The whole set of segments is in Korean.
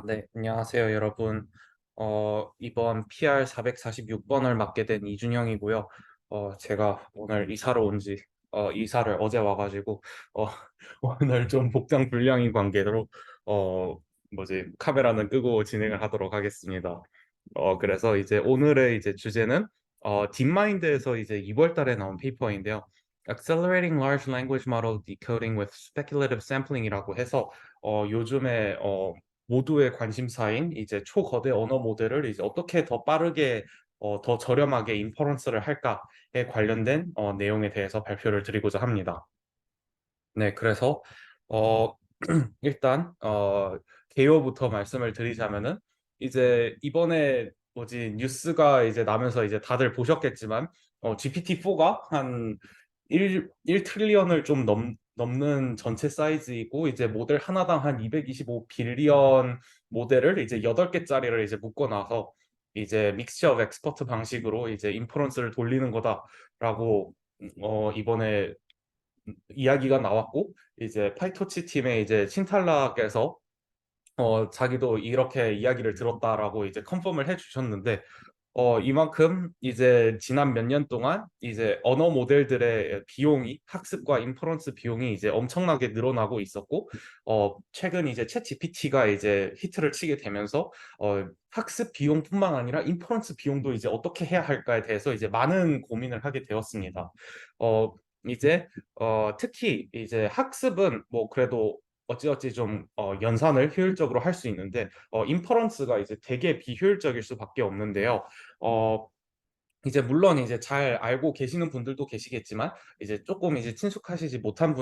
네, 안녕하세요, 여러분. 이번 PR 446번을 맡게 된 이준영이고요. 제가 오늘 이사를 어제 와가지고, 어, 오늘 좀 복장 불량인 관계로, 어, 카메라는 끄고 진행을 하도록 하겠습니다. 그래서 이제 오늘의 이제 주제는, 딥마인드에서 이제 2월 달에 나온 페이퍼인데요. Accelerating Large Language Model Decoding with Speculative Sampling이라고 해서, 요즘에, 모두의 관심사인 이제 초거대 언어 모델을 이제 어떻게 더 빠르게 더 저렴하게 인퍼런스를 할까에 관련된 내용에 대해서 발표를 드리고자 합니다. 네, 그래서 어, 일단 개요부터 말씀을 드리자면은 이제 이번에 뉴스가 이제 나면서 이제 다들 보셨겠지만 GPT-4가 한 1 트릴리언을 좀 넘는 전체 사이즈이고 이제 모델 하나당 한 225 빌리언 모델을 이제 8개짜리를 이제 묶어놔서 이제 믹스처 오브 엑스퍼트 방식으로 이제 인퍼런스를 돌리는 거다라고 이번에 이야기가 나왔고 이제 파이토치 팀의 이제 신탈락에서 자기도 이렇게 이야기를 들었다라고 이제 컨펌을 해주셨는데 이만큼 이제 지난 몇 년 동안 이제 언어 모델들의 비용이 학습과 인퍼런스 비용이 이제 엄청나게 늘어나고 있었고 최근 이제 챗 GPT가 이제 히트를 치게 되면서 학습 비용뿐만 아니라 인퍼런스 비용도 이제 어떻게 해야 할까에 대해서 이제 많은 고민을 하게 되었습니다. 어 이제 특히 이제 학습은 뭐 그래도 어찌어찌 좀 연산을 효율적으로 할 수 있는데 인퍼런스가 이제 되게 비효율적일 수밖에 없는데요. 어, 이제 물론 이제 잘 알고 계시는 분들도 계시겠지만 이제 조금 이제 친숙하시지 못한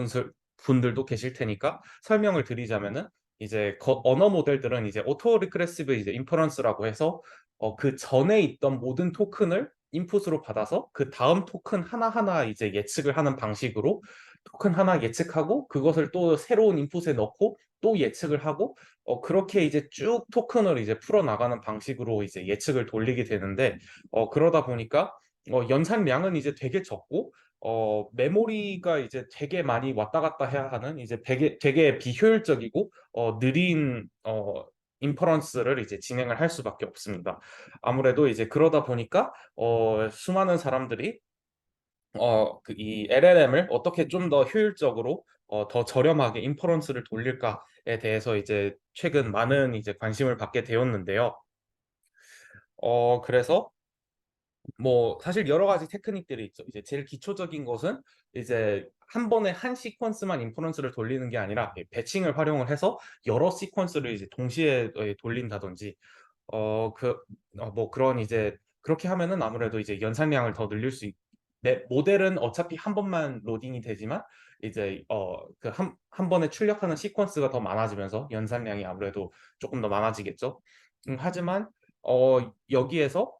분들도 계실 테니까 설명을 드리자면은 이제 언어 모델들은 이제 오토 리그레시브 이제 인퍼런스라고 해서 그 전에 있던 모든 토큰을 인풋으로 받아서 그 다음 토큰 하나하나 이제 예측을 하는 방식으로 토큰 하나 예측하고 그것을 또 새로운 인풋에 넣고 또 예측을 하고 그렇게 이제 쭉 토큰을 이제 풀어 나가는 방식으로 이제 예측을 돌리게 되는데 그러다 보니까 연산량은 이제 되게 적고 메모리가 이제 되게 많이 왔다 갔다 해야 하는 이제 되게 비효율적이고 느린 인퍼런스를 이제 진행을 할 수밖에 없습니다. 아무래도 이제 그러다 보니까 수많은 사람들이 이 LLM을 어떻게 좀 더 효율적으로 더 저렴하게 인퍼런스를 돌릴까에 대해서 이제 최근 많은 이제 관심을 받게 되었는데요. 그래서 뭐 사실 여러 가지 테크닉들이 있죠. 이제 제일 기초적인 것은 이제 한 번에 한 시퀀스만 인퍼런스를 돌리는 게 아니라 배칭을 활용을 해서 여러 시퀀스를 이제 동시에 돌린다든지 뭐 그런 이제 그렇게 하면은 아무래도 이제 연산량을 더 늘릴 수 모델은 어차피 한 번만 로딩이 되지만 이제 그 한 번에 출력하는 시퀀스가 더 많아지면서 연산량이 아무래도 조금 더 많아지겠죠. 하지만 여기에서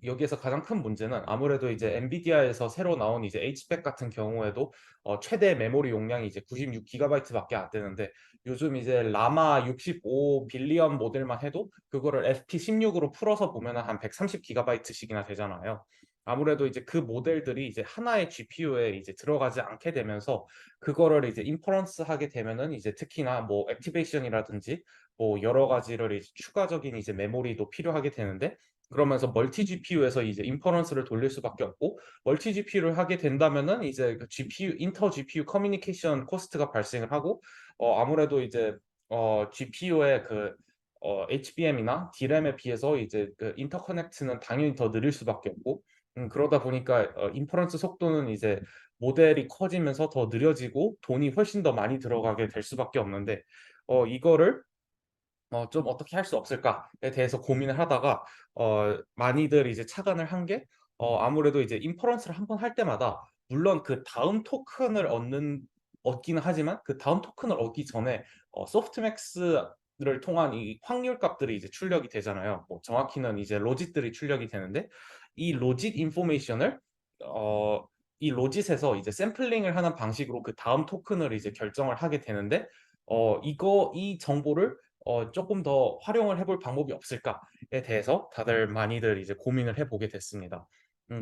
여기에서 가장 큰 문제는 아무래도 이제 엔비디아에서 새로 나온 이제 H백 같은 경우에도 최대 메모리 용량이 이제 96GB밖에 안 되는데 요즘 이제 라마 65 빌리언 모델만 해도 그거를 FP16으로 풀어서 보면은 한 130GB씩이나 되잖아요. 아무래도 이제 그 모델들이 이제 하나의 GPU에 이제 들어가지 않게 되면서 그거를 이제 인퍼런스 하게 되면은 이제 특히나 뭐 액티베이션이라든지 뭐 여러 가지를 이제 추가적인 이제 메모리도 필요하게 되는데 그러면서 멀티 GPU에서 이제 인퍼런스를 돌릴 수밖에 없고 멀티 GPU를 하게 된다면은 이제 그 GPU 인터 GPU 커뮤니케이션 코스트가 발생을 하고 아무래도 이제 GPU의 그 HBM이나 D램에 비해서 이제 그 인터커넥트는 당연히 더 느릴 수밖에 없고 그러다 보니까 인퍼런스 속도는 이제 모델이 커지면서 더 느려지고 돈이 훨씬 더 많이 들어가게 될 수밖에 없는데 이거를 좀 어떻게 할 수 없을까에 대해서 고민을 하다가 많이들 이제 착안을 한 게 아무래도 이제 인퍼런스를 한번 할 때마다 물론 그 다음 토큰을 얻기는 하지만 그 다음 토큰을 얻기 전에 소프트맥스를 통한 이 확률 값들이 이제 출력이 되잖아요. 뭐 정확히는 이제 로짓들이 출력이 되는데 이 로짓 인포메이션을 어, 이 로짓에서 이제 샘플링을 하는 방식으로 그 다음 토큰을 이제 결정을 하게 되는데 이 정보를 조금 더 활용을 해볼 방법이 없을까에 대해서 다들 많이들 이제 고민을 해보게 됐습니다.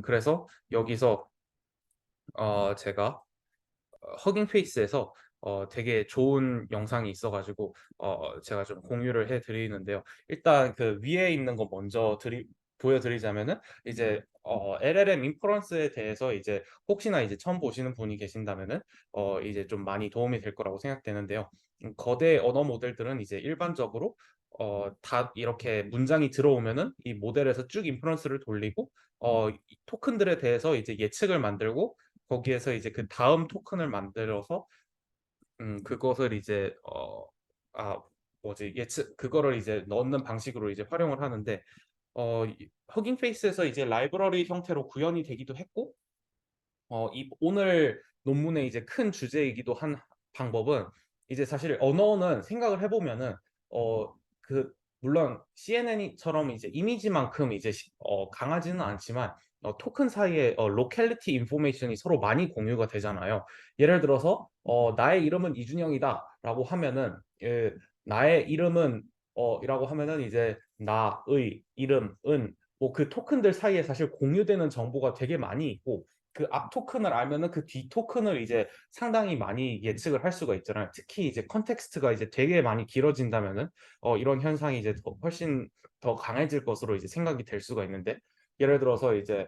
그래서 여기서 제가 허깅 페이스에서 되게 좋은 영상이 있어가지고 제가 좀 공유를 해드리는데요. 일단 그 위에 있는 거 먼저 보여드리자면은 이제 LLM 인퍼런스에 대해서 이제 혹시나 이제 처음 보시는 분이 계신다면은 이제 좀 많이 도움이 될 거라고 생각되는데요. 거대 언어 모델들은 이제 일반적으로 다 이렇게 문장이 들어오면은 이 모델에서 쭉 인퍼런스를 돌리고 이 토큰들에 대해서 이제 예측을 만들고 거기에서 이제 그 다음 토큰을 만들어서 그것을 이제 아 뭐지 예측 그거를 이제 넣는 방식으로 이제 활용을 하는데 허깅 페이스에서 이제 라이브러리 형태로 구현이 되기도 했고 오늘 논문의 이제 큰 주제이기도 한 방법은 이제 사실 언어는 생각을 해보면은 그 물론 CNN처럼 이제 이미지만큼 이제 강하지는 않지만 토큰 사이에 로컬리티 인포메이션이 서로 많이 공유가 되잖아요. 예를 들어서 나의 이름은 이준영이다라고 하면은 나의 이름은 이라고 하면은 이제 나의 이름은 뭐 그 토큰들 사이에 사실 공유되는 정보가 되게 많이 있고 그 앞 토큰을 알면은 그 뒤 토큰을 이제 상당히 많이 예측을 할 수가 있잖아요. 특히 이제 컨텍스트가 이제 되게 많이 길어진다면은 이런 현상이 이제 훨씬 더 강해질 것으로 이제 생각이 될 수가 있는데 예를 들어서 이제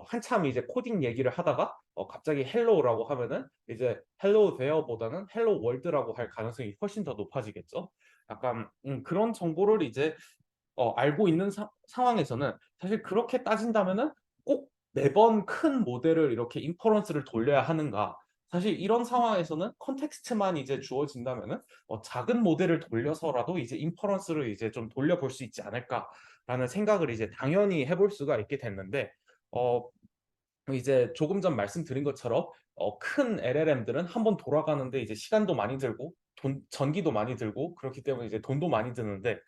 한참 이제 코딩 얘기를 하다가 갑자기 헬로우라고 하면은 이제 헬로우 데어보다는 헬로우 월드라고 할 가능성이 훨씬 더 높아지겠죠. 약간 그런 정보를 이제 알고 있는 상황에서는 사실 그렇게 따진다면은 꼭 매번 큰 모델을 이렇게 인퍼런스를 돌려야 하는가? 사실 이런 상황에서는 컨텍스트만 이제 주어진다면은 작은 모델을 돌려서라도 이제 인퍼런스를 이제 좀 돌려볼 수 있지 않을까라는 생각을 이제 당연히 해볼 수가 있게 됐는데 어, 이제 조금 전 말씀드린 것처럼 큰 LLM들은 한번 돌아가는데 이제 시간도 많이 들고 전기도 많이 들고 그렇기 때문에 이제 돈도 많이 드는데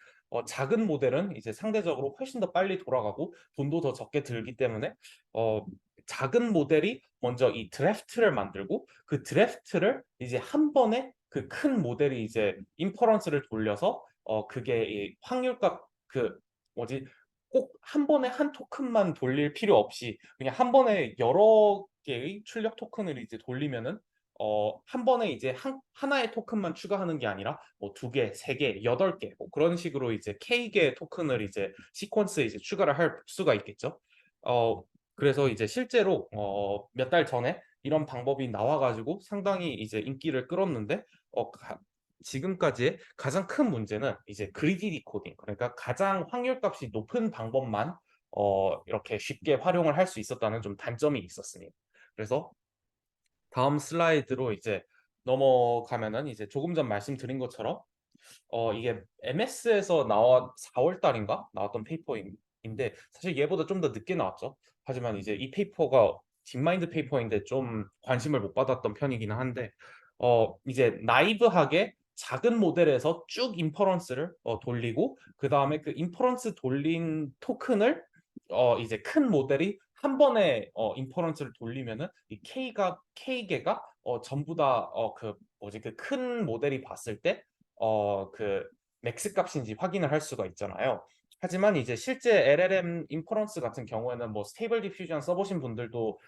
작은 모델은 이제 상대적으로 훨씬 더 빨리 돌아가고 돈도 더 적게 들기 때문에 어, 작은 모델이 먼저 이 드래프트를 만들고 그 드래프트를 이제 한 번에 그 큰 모델이 이제 인퍼런스를 돌려서 그게 이 확률값 그 뭐지 꼭 한 번에 한 토큰만 돌릴 필요 없이 그냥 한 번에 여러 개의 출력 토큰을 이제 돌리면은 한 번에 이제 하나의 토큰만 추가하는 게 아니라 뭐 두 개, 세 개, 여덟 개, 뭐 그런 식으로 이제 K개의 토큰을 이제 시퀀스에 이제 추가를 할 수가 있겠죠. 어, 그래서 이제 실제로 몇 달 전에 이런 방법이 나와가지고 상당히 이제 인기를 끌었는데 지금까지의 가장 큰 문제는 이제 그리디 디코딩, 그러니까 가장 확률값이 높은 방법만 이렇게 쉽게 활용을 할 수 있었다는 좀 단점이 있었습니다. 그래서 다음 슬라이드로 이제 넘어가면은 이제 조금 전 말씀드린 것처럼 이게 MS에서 4월 달인가 나왔던 페이퍼인데 사실 얘보다 좀 더 늦게 나왔죠. 하지만 이제 이 페이퍼가 딥마인드 페이퍼인데 좀 관심을 못 받았던 편이기는 한데 이제 나이브하게 작은 모델에서 쭉 인퍼런스를 돌리고 그 다음에 그 인퍼런스 돌린 토큰을 이제 큰 모델이 한 번에 인퍼런스를 돌리면은 이 K개가 전부 다 그 뭐지 그 큰 모델이 봤을 때 그 맥스 값인지 확인을 할 수가 있잖아요. 하지만 이제 실제 LLM 인퍼런스 같은 경우에는 뭐 스테이블 디퓨전 써보신 분들도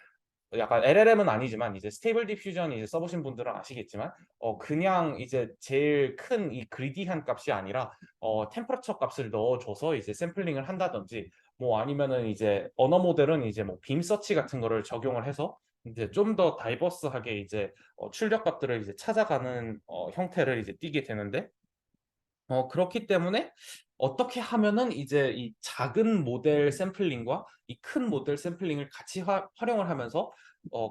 약간 LLM은 아니지만 이제 스테이블 디퓨전 이제 써보신 분들은 아시겠지만 그냥 이제 제일 큰 이 그리디한 값이 아니라 템퍼러처 값을 넣어줘서 이제 샘플링을 한다든지 뭐 아니면은 이제 언어 모델은 이제 뭐 빔 서치 같은 거를 적용을 해서 이제 좀 더 다이버스하게 이제 출력 값들을 이제 찾아가는 형태를 이제 띠게 되는데 그렇기 때문에 어떻게 하면은 이제 이 작은 모델 샘플링과 이 큰 모델 샘플링을 같이 활용을 하면서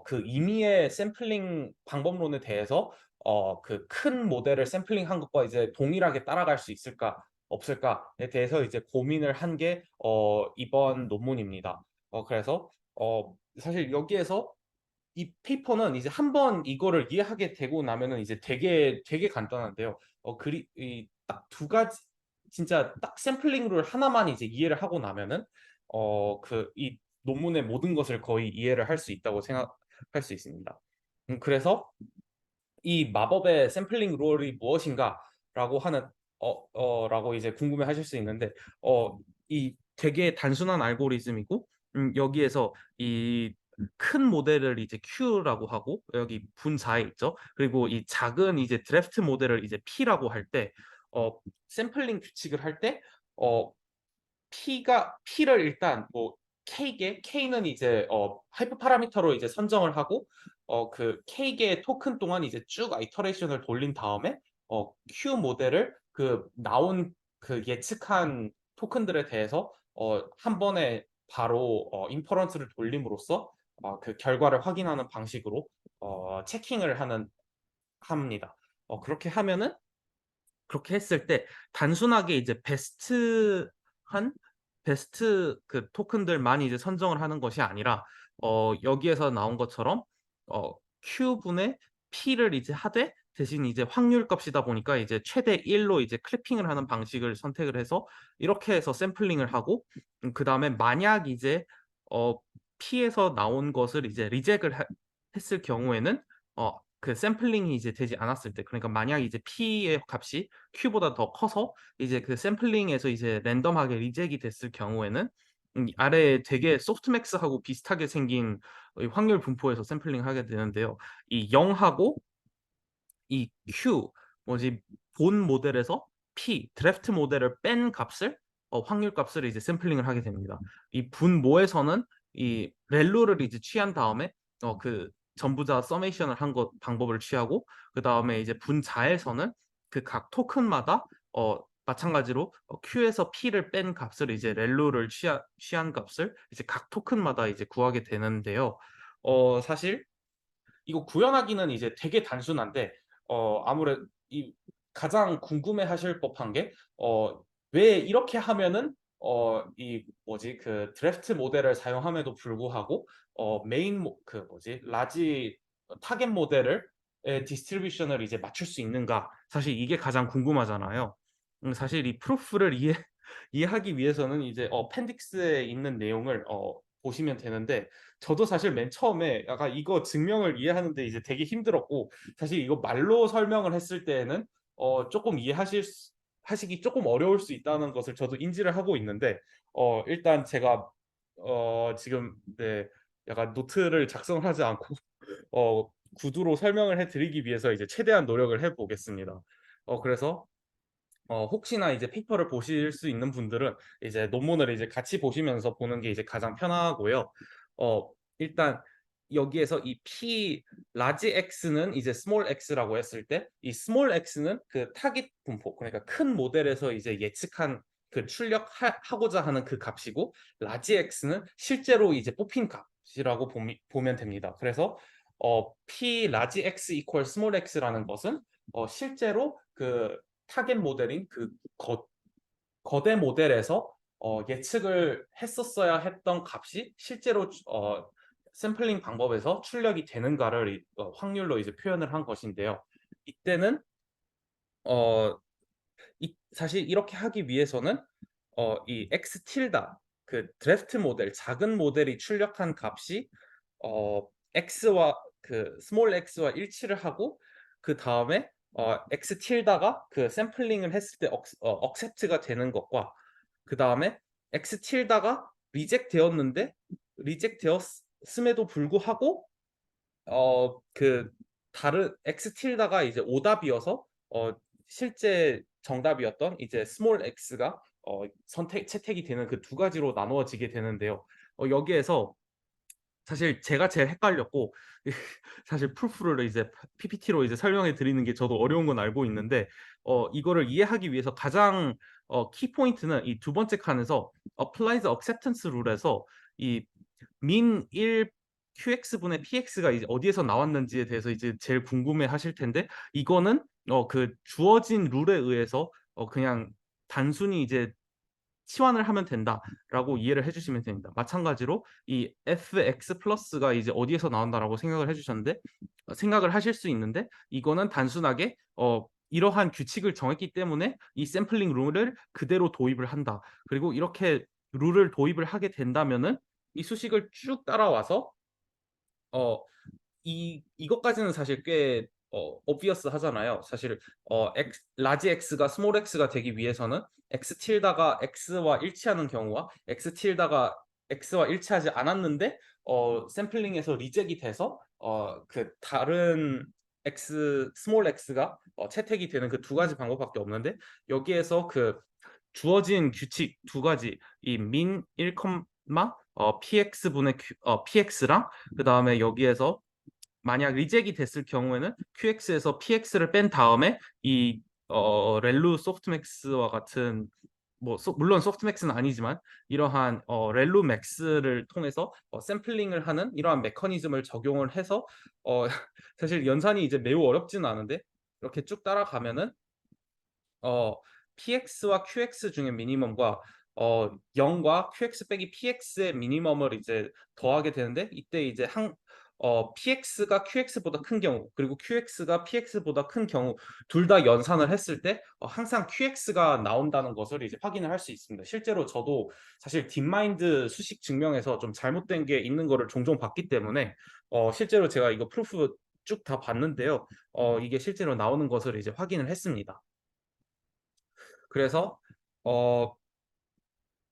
그 임의의 샘플링 방법론에 대해서 그 큰 모델을 샘플링한 것과 이제 동일하게 따라갈 수 있을까 없을까에 대해서 이제 고민을 한 게 이번 논문입니다. 그래서 사실 여기에서 이 페이퍼는 이제 한번 이거를 이해하게 되고 나면은 이제 되게 간단한데요. 그리 이 딱 두 가지 진짜 딱 샘플링 룰 하나만 이제 이해를 하고 나면은 그 이 논문의 모든 것을 거의 이해를 할 수 있다고 생각할 수 있습니다. 그래서 이 마법의 샘플링 룰이 무엇인가라고 하는 라고 이제 궁금해하실 수 있는데 이 되게 단순한 알고리즘이고 여기에서 이 큰 모델을 이제 Q라고 하고 여기 분자에 있죠. 그리고 이 작은 이제 드래프트 모델을 이제 P라고 할 때 샘플링 규칙을 할 때 어 P를 일단 뭐 K는 이제 하이퍼 파라미터로 이제 선정을 하고 그 K개의 토큰 동안 이제 쭉 아이터레이션을 돌린 다음에 Q 모델을 그 나온 그 예측한 토큰들에 대해서 한 번에 바로 인퍼런스를 돌림으로써 그 결과를 확인하는 방식으로 체킹을 합니다. 그렇게 하면은 그렇게 했을 때 단순하게 이제 베스트 그 토큰들만 이제 선정을 하는 것이 아니라 여기에서 나온 것처럼 어 Q분의 P를 이제 하되 대신 이제 확률 값이다 보니까 이제 최대 1로 이제 클리핑을 하는 방식을 선택을 해서 이렇게 해서 샘플링을 하고 그다음에 만약 이제 어 P에서 나온 것을 이제 리젝을 했을 경우에는 그 샘플링이 이제 되지 않았을 때 그러니까 만약 이제 P의 값이 Q보다 더 커서 이제 그 샘플링에서 이제 랜덤하게 리젝이 됐을 경우에는 아래에 되게 소프트맥스하고 비슷하게 생긴 이 확률 분포에서 샘플링을 하게 되는데요. 이 0 하고 이 Q 뭐지 본 모델에서 P 드래프트 모델을 뺀 값을 확률 값을 이제 샘플링을 하게 됩니다. 이 분모에서는 이 밸류를 이제 취한 다음에 그 전부자 서메이션을 한 것 방법을 취하고 그다음에 이제 분자에서는 그 각 토큰마다 마찬가지로 Q에서 P를 뺀 값을 이제 렐루를 취한 값을 이제 각 토큰마다 이제 구하게 되는데요. 사실 이거 구현하기는 이제 되게 단순한데 아무래도 이 가장 궁금해하실 법한 게 왜 이렇게 하면은 이 뭐지 그 드래프트 모델을 사용함에도 불구하고 그 뭐지 라지 타겟 모델을 디스트리뷰션을 이제 맞출 수 있는가? 사실 이게 가장 궁금하잖아요. 사실 이 프루프를 이해하기 위해서는 이제 appendix에 있는 내용을 보시면 되는데 저도 사실 맨 처음에 약간 이거 증명을 이해하는데 이제 되게 힘들었고 사실 이거 말로 설명을 했을 때에는 조금 하시기 조금 어려울 수 있다는 것을 저도 인지를 하고 있는데 일단 제가 지금 네 약간 노트를 작성을 하지 않고 구두로 설명을 해드리기 위해서 이제 최대한 노력을 해보겠습니다. 그래서 혹시나 이제 페이퍼를 보실 수 있는 분들은 이제 논문을 이제 같이 보시면서 보는 게 이제 가장 편하고요. 일단 여기에서 이 P 라지 X는 이제 스몰 x라고 했을 때 이 스몰 x는 그 타깃 분포 그러니까 큰 모델에서 이제 예측한 그 출력하고자 하는 그 값이고 라지 X는 실제로 이제 뽑힌 값이라고 보면 됩니다. 그래서 P 라지 X 이퀄 스몰 x라는 것은 실제로 그 타겟 모델인 그 거대 모델에서 예측을 했었어야 했던 값이 실제로 샘플링 방법에서 출력이 되는가를 확률로 이제 표현을 한 것인데요. 이때는 어, 사실 이렇게 하기 위해서는 이 x 틸다 그 드래프트 모델 작은 모델이 출력한 값이 x와 그 스몰 x와 일치를 하고 그 다음에 x 틸다가 그 샘플링을 했을 때 accept가 되는 것과 그 다음에 x 틸다가 리젝 되었는데 리젝 되었음에도 불구하고 그 다른 x 틸다가 이제 오답이어서 실제 정답이었던 이제 스몰 x가 채택이 되는 그 두 가지로 나누어지게 되는데요. 여기에서 사실 제가 제일 헷갈렸고 사실 프루프를 이제 PPT로 이제 설명해 드리는 게 저도 어려운 건 알고 있는데 이거를 이해하기 위해서 가장 키 포인트는 이 두 번째 칸에서 applies acceptance 룰에서 이 min 1 QX분의 PX가 이제 어디에서 나왔는지에 대해서 이제 제일 궁금해 하실 텐데 이거는 그 주어진 룰에 의해서 그냥 단순히 이제 치환을 하면 된다라고 이해를 해 주시면 됩니다. 마찬가지로 이 fx 플러스가 이제 어디에서 나온다라고 생각을 해 주셨는데 생각을 하실 수 있는데 이거는 단순하게 이러한 규칙을 정했기 때문에 이 샘플링 룰을 그대로 도입을 한다. 그리고 이렇게 룰을 도입을 하게 된다면은 이 수식을 쭉 따라와서 어 이것까지는 사실 꽤 obvious 하잖아요. 사실 라지 X가 스몰 x가 되기 위해서는 x 틸다가 x와 일치하는 경우와 x 틸다가 X와 일치하지 않았는데 샘플링에서 리젝이 돼서 그 다른 X 스몰 x가 채택이 되는 그 두 가지 방법밖에 없는데, 여기에서 그 주어진 규칙 두 가지, 이 min 1, px 분의 px랑, 그다음에 여기에서 만약 리젝이 됐을 경우에는 QX에서 PX를 뺀 다음에 이 렐루 소프트맥스와 같은, 뭐 물론 소프트맥스는 아니지만 이러한 렐루 맥스를 통해서 샘플링을 하는 이러한 메커니즘을 적용을 해서 어 사실 연산이 이제 매우 어렵지는 않은데, 이렇게 쭉 따라가면은 어 PX와 QX 중에 미니멈과 0과 QX 빼기 PX의 미니멈을 이제 더하게 되는데, 이때 이제 PX가 QX보다 큰 경우 그리고 QX가 PX보다 큰 경우 둘 다 연산을 했을 때 항상 QX가 나온다는 것을 이제 확인을 할 수 있습니다. 실제로 저도 사실 딥마인드 수식 증명에서 좀 잘못된 게 있는 거를 종종 봤기 때문에 실제로 제가 이거 프루프 쭉 다 봤는데요. 이게 실제로 나오는 것을 이제 확인을 했습니다. 그래서 어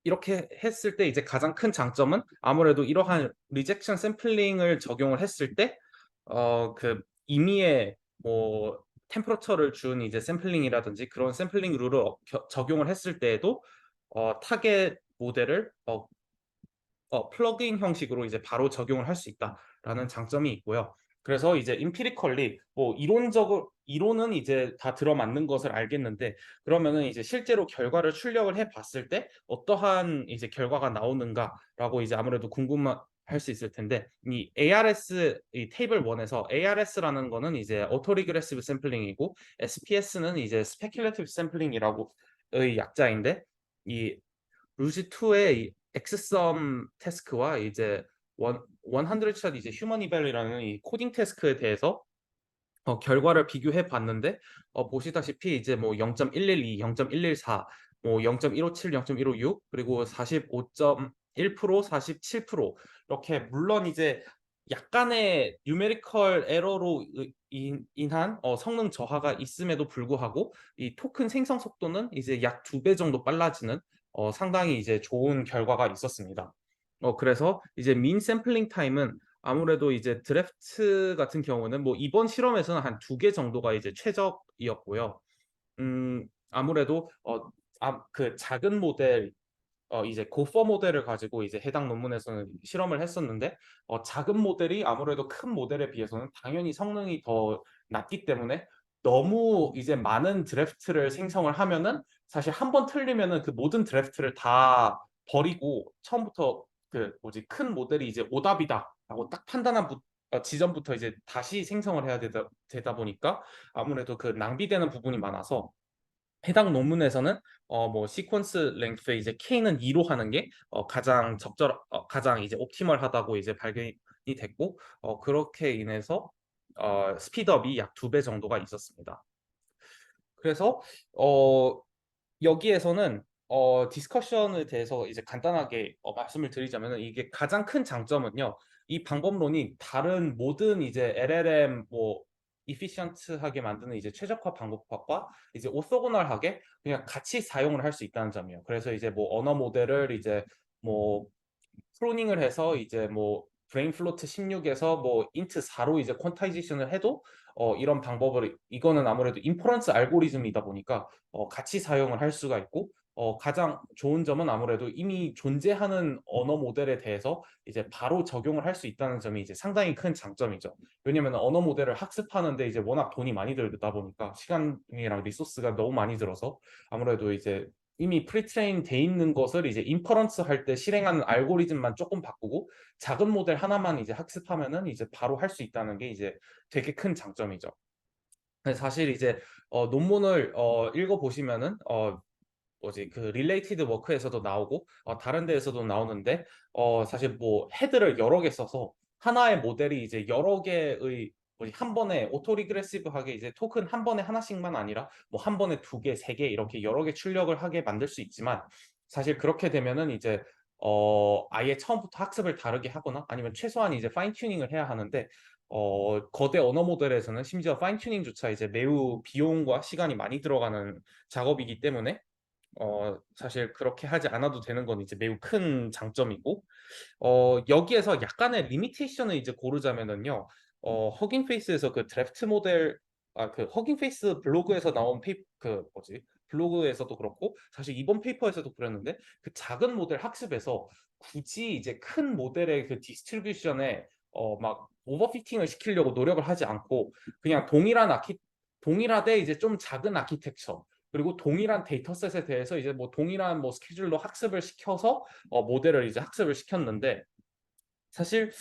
이렇게 했을 때 이제 가장 큰 장점은 아무래도 이러한 리젝션 샘플링을 적용을 했을 때 그 임의의 뭐 템퍼러처를 준 이제 샘플링이라든지 그런 샘플링 룰을 적용을 했을 때에도 타겟 모델을 플러그인 형식으로 이제 바로 적용을 할 수 있다라는 장점이 있고요. 그래서 이제 empirically 뭐 이론은 이제 다 들어맞는 것을 알겠는데, 그러면은 이제 실제로 결과를 출력을 해 봤을 때 어떠한 이제 결과가 나오는가라고 이제 아무래도 궁금할 수 있을 텐데, 이 ARS 이 테이블 1에서 ARS라는 거는 이제 auto regressive sampling이고 SPS는 이제 speculative sampling이라고 의 약자인데, 이 루시 2의 이 엑스썸 태스크와 이제 100샷 이제 휴먼 이벨이라는 이 코딩 태스크에 대해서 결과를 비교해 봤는데, 보시다시피 이제 뭐 0.112, 0.114, 뭐 0.157, 0.156, 그리고 45.1%, 47%, 이렇게 물론 이제 약간의 뉴메리컬 에러로 인한 성능 저하가 있음에도 불구하고 이 토큰 생성 속도는 이제 약 2배 정도 빨라지는 상당히 이제 좋은 결과가 있었습니다. 그래서 이제 민 샘플링 타임은 아무래도 이제 드래프트 같은 경우는 뭐 이번 실험에서는 한 2개 정도가 이제 최적이었고요. 아무래도 그 작은 모델, 이제 고퍼 모델을 가지고 이제 해당 논문에서는 실험을 했었는데, 작은 모델이 아무래도 큰 모델에 비해서는 당연히 성능이 더 낮기 때문에 너무 이제 많은 드래프트를 생성을 하면은 사실 한 번 틀리면은 그 모든 드래프트를 다 버리고 처음부터 그 뭐지 큰 모델이 이제 오답이다라고 딱 판단한 지점부터 이제 다시 생성을 해야 되다 보니까 아무래도 그 낭비되는 부분이 많아서 해당 논문에서는 뭐 시퀀스 랭크에 이제 K는 2로 하는 게 가장 이제 옵티멀하다고 이제 발견이 됐고, 그렇게 인해서 스피드업이 약 2배 정도가 있었습니다. 그래서 어 여기에서는 디스커션에 대해서 이제 간단하게 말씀을 드리자면은, 이게 가장 큰 장점은요, 이 방법론이 다른 모든 이제 LLM 뭐 이피션트하게 만드는 이제 최적화 방법과 이제 오소고널하게 그냥 같이 사용을 할 수 있다는 점이에요. 그래서 이제 뭐 언어 모델을 이제 뭐 프로닝을 해서 이제 뭐 브레인 플로트 16에서 뭐 인트 4로 이제 퀀타이제이션을 해도 이런 방법을, 이거는 아무래도 인퍼런스 알고리즘이다 보니까 같이 사용을 할 수가 있고, 가장 좋은 점은 아무래도 이미 존재하는 언어 모델에 대해서 이제 바로 적용을 할 수 있다는 점이 이제 상당히 큰 장점이죠. 왜냐면 언어 모델을 학습하는데 이제 워낙 돈이 많이 들다 보니까 시간이랑 리소스가 너무 많이 들어서 아무래도 이제 이미 프리트레인 돼 있는 것을 이제 인퍼런스 할 때 실행하는 알고리즘만 조금 바꾸고 작은 모델 하나만 이제 학습하면은 이제 바로 할 수 있다는 게 이제 되게 큰 장점이죠. 근데 사실 이제 논문을 읽어 보시면은 뭐지 그 릴레이티드 워크에서도 나오고 다른 데에서도 나오는데, 사실 뭐 헤드를 여러 개 써서 하나의 모델이 이제 여러 개의 뭐지 한 번에 오토 리그레시브하게 이제 토큰 한 번에 하나씩만 아니라 뭐 한 번에 2개, 3개 이렇게 여러 개 출력을 하게 만들 수 있지만, 사실 그렇게 되면은 이제 아예 처음부터 학습을 다르게 하거나 아니면 최소한 이제 파인 튜닝을 해야 하는데, 거대 언어 모델에서는 심지어 파인 튜닝조차 이제 매우 비용과 시간이 많이 들어가는 작업이기 때문에 사실 그렇게 하지 않아도 되는 건 이제 매우 큰 장점이고, 여기에서 약간의 리미테이션을 이제 고르자면은요. 허깅 페이스에서 그 드래프트 모델, 그 허깅 페이스 블로그에서 나온 그 뭐지? 블로그에서도 그렇고 사실 이번 페이퍼에서도 그랬는데, 그 작은 모델 학습에서 굳이 이제 큰 모델의 그 디스트리뷰션에 막 오버피팅을 시키려고 노력을 하지 않고, 그냥 동일하되 이제 좀 작은 아키텍처, 그리고 동일한 데이터셋에 대해서 이제 뭐 동일한 뭐 스케줄로 학습을 시켜서 모델을 이제 학습을 시켰는데, 사실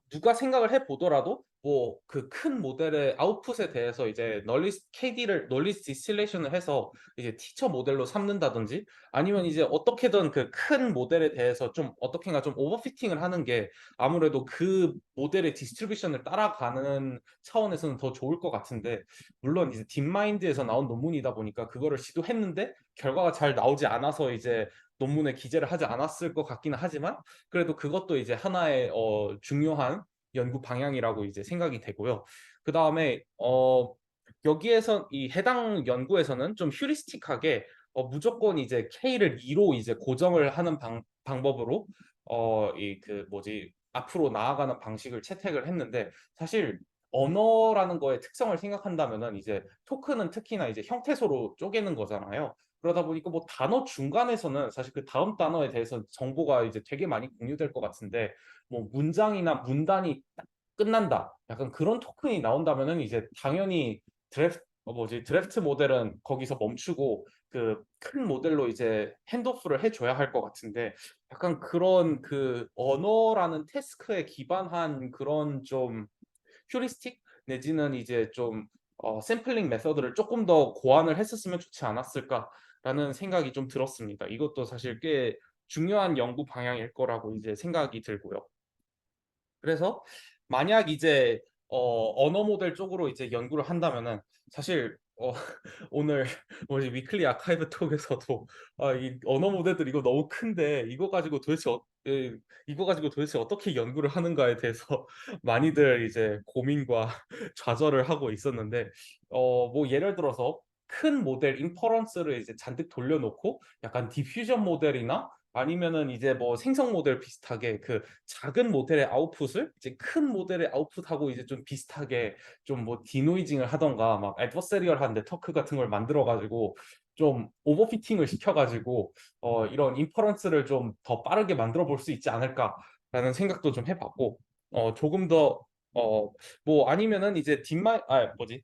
누가 생각을 해 보더라도 뭐 그 큰 모델의 아웃풋에 대해서 이제 널리스 디스틸레이션을 해서 이제 티처 모델로 삼는다든지, 아니면 이제 어떻게든 그 큰 모델에 대해서 좀 어떻게인가 좀 오버피팅을 하는 게 아무래도 그 모델의 디스트리뷰션을 따라가는 차원에서는 더 좋을 것 같은데, 물론 이제 딥마인드에서 나온 논문이다 보니까 그거를 시도했는데 결과가 잘 나오지 않아서 이제 논문에 기재를 하지 않았을 것 같기는 하지만, 그래도 그것도 이제 하나의 중요한 연구 방향이라고 이제 생각이 되고요. 그 다음에 여기에서 이 해당 연구에서는 좀 휴리스틱하게 무조건 이제 K를 2로 이제 고정을 하는 방법으로 이 그 뭐지 앞으로 나아가는 방식을 채택을 했는데, 사실 언어라는 거의 특성을 생각한다면은 이제 토큰은 특히나 이제 형태소로 쪼개는 거잖아요. 그러다 보니까 뭐 단어 중간에서는 사실 그 다음 단어에 대해서 정보가 이제 되게 많이 공유될 것 같은데, 뭐 문장이나 문단이 딱 끝난다, 약간 그런 토큰이 나온다면은 이제 당연히 드래프트 모델은 거기서 멈추고 그 큰 모델로 이제 핸드오프를 해줘야 할 것 같은데, 약간 그런 그 언어라는 태스크에 기반한 그런 좀 휴리스틱 내지는 이제 좀 샘플링 메서드를 조금 더 고안을 했었으면 좋지 않았을까라는 생각이 좀 들었습니다. 이것도 사실 꽤 중요한 연구 방향일 거라고 이제 생각이 들고요. 그래서 만약 이제 언어 모델 쪽으로 이제 연구를 한다면은, 사실 오늘 뭐지 위클리 아카이브 톡에서도 이 언어 모델들 이거 너무 큰데 이거 가지고 도대체 어떻게 연구를 하는가에 대해서 많이들 이제 고민과 좌절을 하고 있었는데, 뭐 예를 들어서 큰 모델 인퍼런스를 이제 잔뜩 돌려놓고 약간 디퓨전 모델이나 아니면은 이제 뭐 생성 모델 비슷하게 그 작은 모델의 아웃풋을 이제 큰 모델의 아웃풋하고 이제 좀 비슷하게 좀 뭐 디노이징을 하던가 막 애드버서리얼한 네트워크 같은 걸 만들어 가지고 좀 오버피팅을 시켜 가지고 이런 인퍼런스를 좀 더 빠르게 만들어 볼 수 있지 않을까라는 생각도 좀 해봤고, 조금 더 뭐 아니면은 이제 딥마이 아 뭐지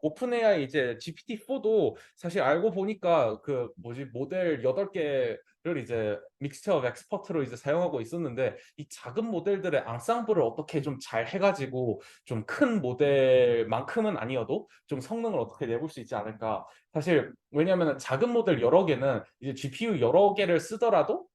오픈 AI 이제 GPT-4도 사실 알고 보니까 그 뭐지 모델 8개를 이제 믹스처 오브 엑스퍼트로 이제 사용하고 있었는데, 이 작은 모델들의 앙상블을 어떻게 좀 잘 해가지고 좀 큰 모델만큼은 아니어도 좀 성능을 어떻게 내볼 수 있지 않을까. 사실 왜냐하면 작은 모델 여러 개는 이제 GPU 여러 개를 쓰더라도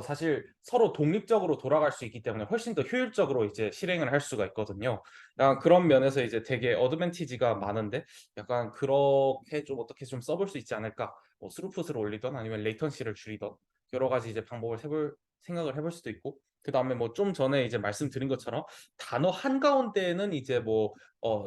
사실 서로 독립적으로 돌아갈 수 있기 때문에 훨씬 더 효율적으로 이제 실행을 할 수가 있거든요. 약간 그런 면에서 이제 되게 어드밴티지가 많은데, 약간 그렇게 좀 어떻게 좀 써볼 수 있지 않을까. 뭐 스루풋을 올리던 아니면 레이턴시를 줄이던 여러 가지 이제 방법을 생각을 해볼 수도 있고, 그 다음에 뭐 좀 전에 이제 말씀드린 것처럼 단어 한가운데에는 이제 뭐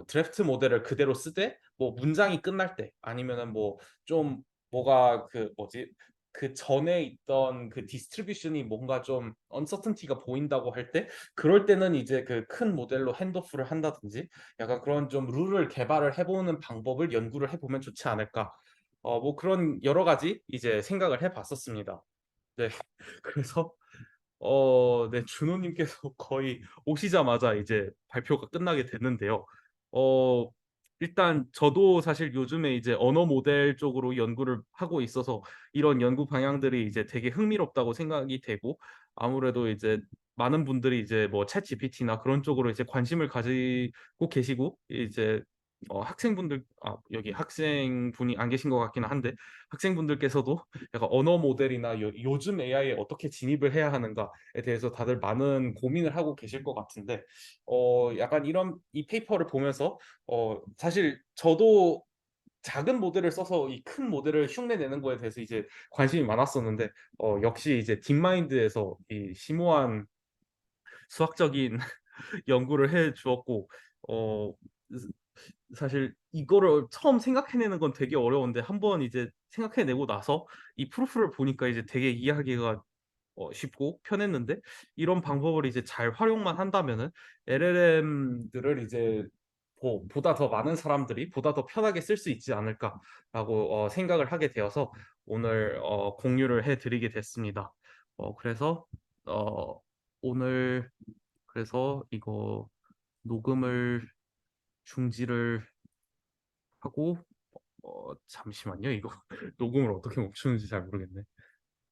드래프트 모델을 그대로 쓰되 뭐 문장이 끝날 때 아니면은 뭐 좀 뭐가 그 뭐지 그 전에 있던 그 디스트리뷰션이 뭔가 좀 언서튼티가 보인다고 할 때, 그럴 때는 이제 그 큰 모델로 핸드오프를 한다든지 약간 그런 좀 룰을 개발을 해보는 방법을 연구를 해보면 좋지 않을까. 뭐 그런 여러 가지 이제 생각을 해봤었습니다. 네. 그래서 네, 준호님께서 거의 오시자마자 이제 발표가 끝나게 됐는데요. 어, 일단 저도 사실 요즘에 이제 언어 모델 쪽으로 연구를 하고 있어서 이런 연구 방향들이 이제 되게 흥미롭다고 생각이 되고, 아무래도 이제 많은 분들이 이제 뭐 챗 GPT나 그런 쪽으로 이제 관심을 가지고 계시고, 이제 여기 학생분이 안 계신 것 같기는 한데, 학생분들께서도 약간 언어 모델이나 요즘 AI에 어떻게 진입을 해야 하는가에 대해서 다들 많은 고민을 하고 계실 것 같은데, 약간 이런 이 페이퍼를 보면서 사실 저도 작은 모델을 써서 이 큰 모델을 흉내 내는 거에 대해서 이제 관심이 많았었는데, 역시 이제 딥마인드에서 이 심오한 수학적인 연구를 해 주었고, 어 사실 이거를 처음 생각해내는 건 되게 어려운데 한번 이제 생각해내고 나서 이 프루프를 보니까 이제 되게 이해하기가 쉽고 편했는데 이런 방법을 이제 잘 활용만 한다면은 LLM들을 이제 보다 더 많은 사람들이 보다 더 편하게 쓸 수 있지 않을까라고 생각을 하게 되어서 오늘 공유를 해드리게 됐습니다. 그래서 어, 오늘 그래서 이거 녹음을 중지를 하고 잠시만요. 이거 녹음을 어떻게 멈추는지 잘 모르겠네.